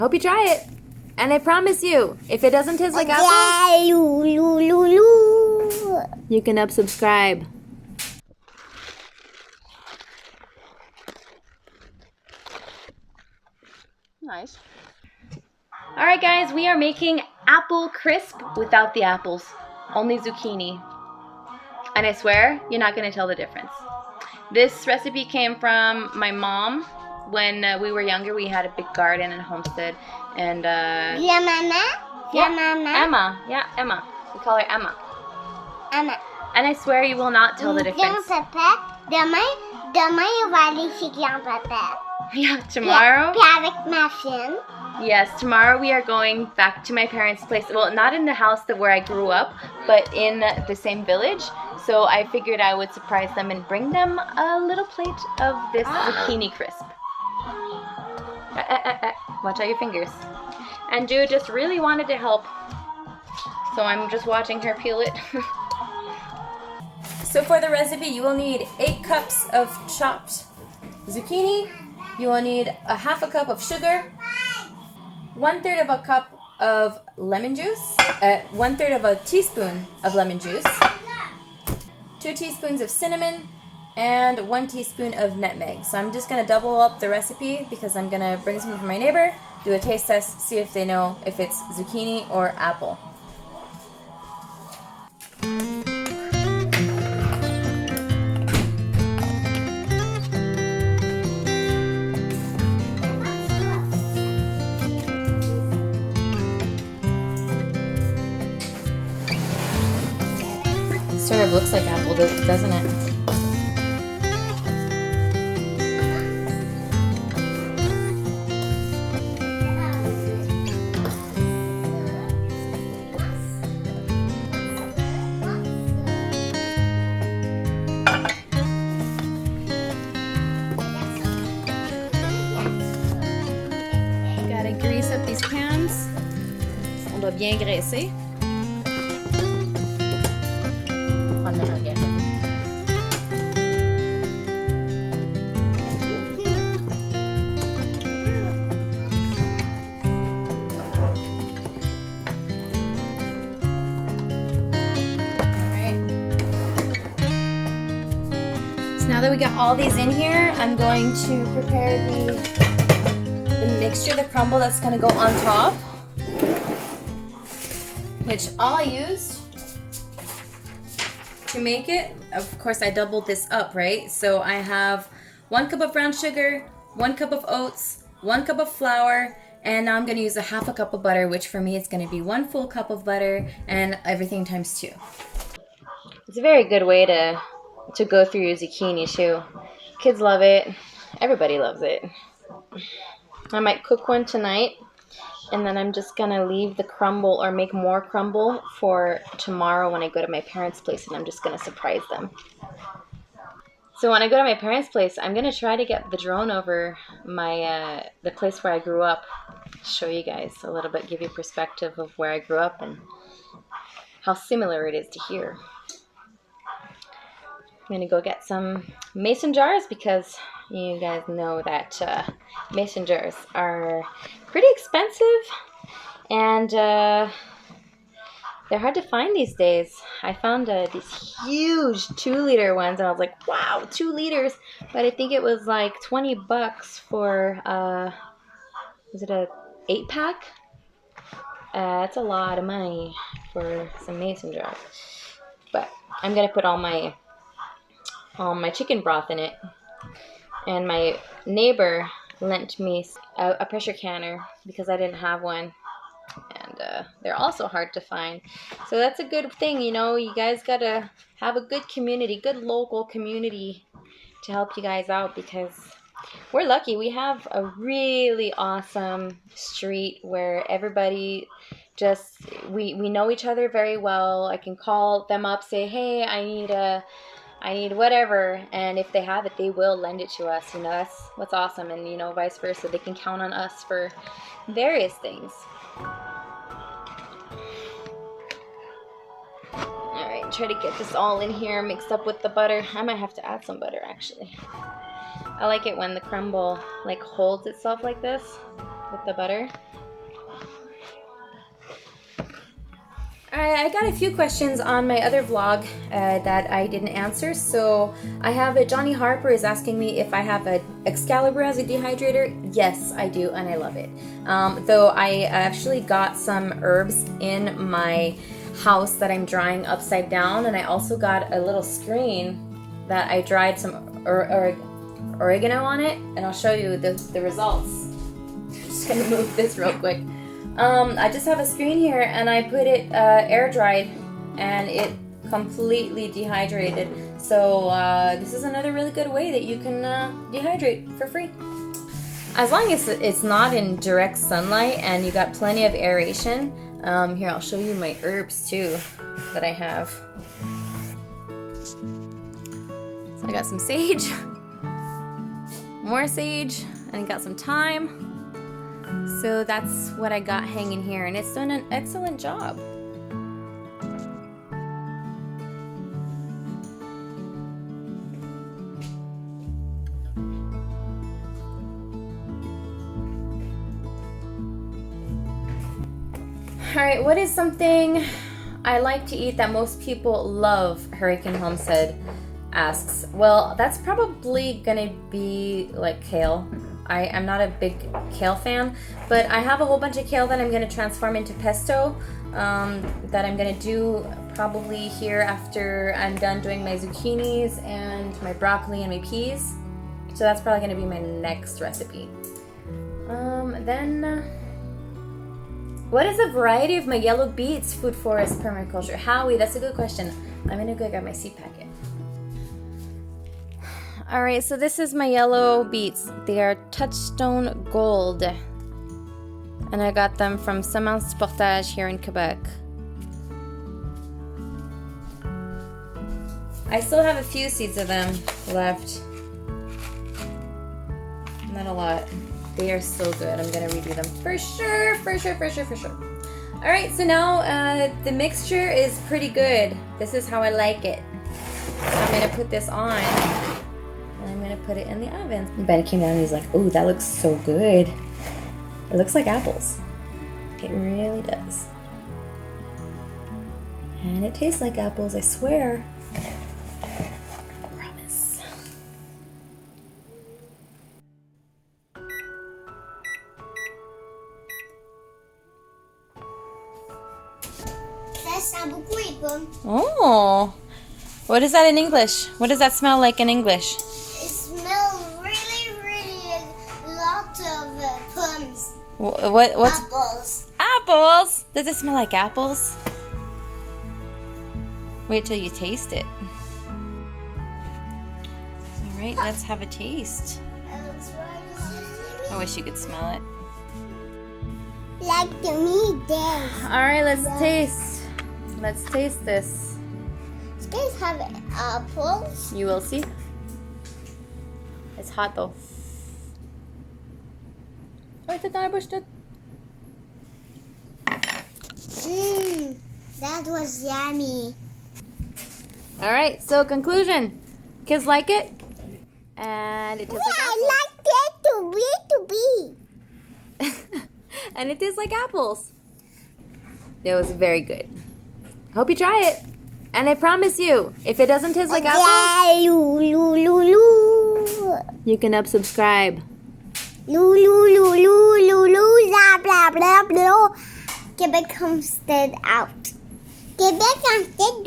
Hope you try it. And I promise you, if it doesn't taste like apple, you can unsubscribe. Nice. Alright guys, we are making apple crisp without the apples. Only zucchini. And I swear, you're not going to tell the difference. This recipe came from my mom. When we were younger, we had a big garden and Homestead. And Emma. Yeah, Emma. We call her Emma. Emma. And I swear you will not tell the difference. Demain, on va aller chez grand-papa. Yeah, tomorrow. Puis avec ma fille. Yes, tomorrow we are going back to my parents' place. Well, not in the house where I grew up, but in the same village. So I figured I would surprise them and bring them a little plate of this zucchini crisp. Watch out your fingers. And Jude just really wanted to help, so I'm just watching her peel it. So for the recipe, you will need 8 cups of chopped zucchini. You will need a half a cup of sugar, 1/3 of a cup of lemon juice, 1/3 of a teaspoon of lemon juice, 2 teaspoons of cinnamon, and 1 teaspoon of nutmeg. So I'm just going to double up the recipe because I'm going to bring some from my neighbor, do a taste test, see if they know if it's zucchini or apple. Sort of looks like apple, doesn't it? Gotta grease up these pans. On doit bien graisser. Now that we got all these in here, I'm going to prepare the mixture, the crumble that's going to go on top, which all I used to make it, of course I doubled this up, right? So I have 1 cup of brown sugar, 1 cup of oats, 1 cup of flour, and now I'm going to use a half a cup of butter, which for me is going to be 1 full cup of butter, and everything times 2. It's a very good way to go through your zucchini too. Kids love it. Everybody loves it. I might cook one tonight, and then I'm just gonna leave the crumble or make more crumble for tomorrow when I go to my parents' place, and I'm just gonna surprise them. So when I go to my parents' place, I'm gonna try to get the drone over my the place where I grew up, show you guys a little bit, give you perspective of where I grew up and how similar it is to here. I'm going to go get some mason jars because you guys know that mason jars are pretty expensive, and they're hard to find these days. I found these huge 2-liter ones, and I was like, wow, 2 liters, but I think it was like $20 for, was it a 8-pack? That's a lot of money for some mason jars, but I'm going to put all my chicken broth in it. And my neighbor lent me a pressure canner because I didn't have one, and they're also hard to find. So that's a good thing, you know. You guys gotta have a good community, good local community to help you guys out, because we're lucky. We have a really awesome street where everybody just, we know each other very well. I can call them up, say, hey, I need whatever, and if they have it, they will lend it to us. You know, that's what's awesome, and you know, vice versa. They can count on us for various things. Alright, try to get this all in here mixed up with the butter. I might have to add some butter, actually. I like it when the crumble like holds itself like this with the butter. I got a few questions on my other vlog that I didn't answer. So I have Johnny Harper is asking me if I have a Excalibur as a dehydrator. Yes, I do, and I love it. Though I actually got some herbs in my house that I'm drying upside down, and I also got a little screen that I dried some oregano on it, and I'll show you the results. Just gonna move this real quick. I just have a screen here, and I put it air dried, and it completely dehydrated. So this is another really good way that you can dehydrate for free. As long as it's not in direct sunlight and you got plenty of aeration. Here, I'll show you my herbs too that I have. So I got some sage, more sage, and I got some thyme. So that's what I got hanging here, and it's done an excellent job. Alright, what is something I like to eat that most people love? Hurricane Homestead asks. Well, that's probably gonna be like kale. I'm not a big kale fan, but I have a whole bunch of kale that I'm going to transform into pesto that I'm going to do probably here after I'm done doing my zucchinis and my broccoli and my peas. So that's probably going to be my next recipe. Then, what is the variety of my yellow beets food forest permaculture? Howie, that's a good question. I'm going to go grab my seed packet. Alright, so this is my yellow beets. They are Touchstone Gold. And I got them from Semence Portage here in Quebec. I still have a few seeds of them left. Not a lot. They are so good. I'm gonna redo them for sure, for sure. Alright, so now the mixture is pretty good. This is how I like it. So I'm gonna put this on. I'm gonna put it in the oven. Ben came down and he's like, "Oh, that looks so good. It looks like apples. It really does. And it tastes like apples, I swear. I promise." Oh, what is that in English? What does that smell like in English? What's apples? Apples? Does it smell like apples? Wait till you taste it. Alright, let's have a taste. I wish you could smell it. Like to me, this. Alright, let's taste. Let's taste this. You guys have apples? You will see. It's hot though. That was yummy. Alright, so conclusion. Kids like it? And it tastes like apples. I like it to be. And it tastes like apples. It was very good. Hope you try it. And I promise you, if it doesn't taste like apples, you can unsubscribe. Quebec Homestead out. Quebec Homestead.